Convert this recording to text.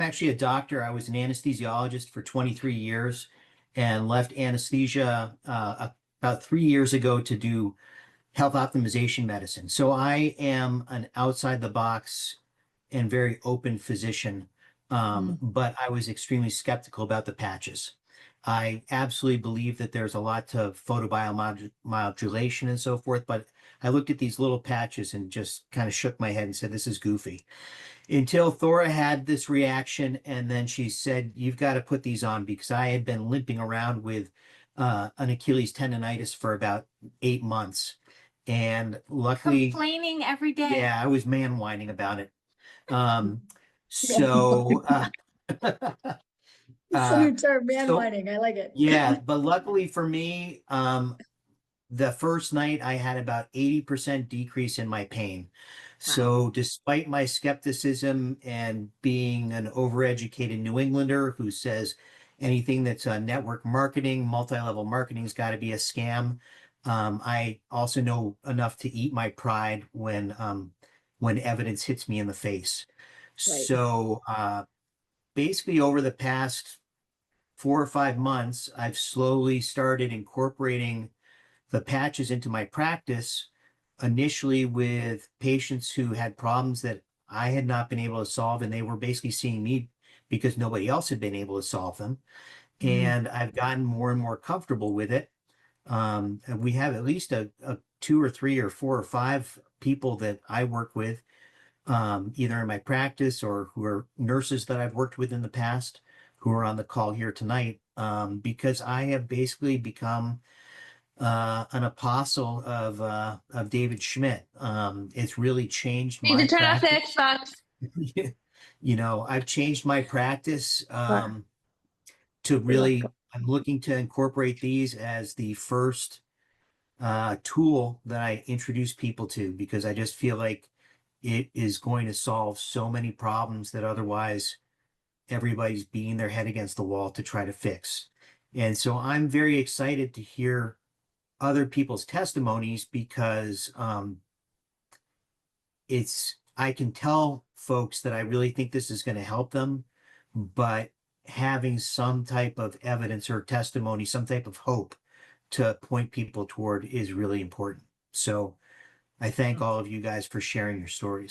actually a doctor. I was an anesthesiologist for 23 years and left anesthesia about 3 years ago to do health optimization medicine. So I am an outside the box and very open physician, Mm. but I was extremely skeptical about the patches. I absolutely believe that there's a lot to photobiomodulation and so forth, but I looked at these little patches and just kind of shook my head and said, this is goofy. Until Thora had this reaction, and then she said, you've got to put these on because I had been limping around with an Achilles tendinitis for about 8 months. And luckily, Complaining every day. yeah, I was man whining about it. Um, Man so, It's a new term, man so whining. I like it. yeah, but luckily for me, the first night I had about 80% decrease in my pain. So despite my skepticism and being an overeducated New Englander who says anything that's network marketing, multi-level marketing's got to be a scam, I also know enough to eat my pride when evidence hits me in the face. Right. So basically over the past 4 or 5 months, I've slowly started incorporating the patches into my practice, initially with patients who had problems that I had not been able to solve, and they were basically seeing me because nobody else had been able to solve them. Mhm. And I've gotten more and more comfortable with it. And we have at least a 2 or 3 or 4 or 5 people that I work with, either in my practice or who are nurses that I've worked with in the past, who are on the call here tonight, because I have basically become an apostle of David Schmidt. It's really changed Need my to turn off the practice. Xbox. I've changed my practice Wow. to You're welcome. really, I'm looking to incorporate these as the first tool that I introduce people to because I just feel like it is going to solve so many problems that otherwise everybody's beating their head against the wall to try to fix. And so I'm very excited to hear other people's testimonies because I can tell folks that I really think this is going to help them, but having some type of evidence or testimony, some type of hope to point people toward is really important. So I thank all of you guys for sharing your stories.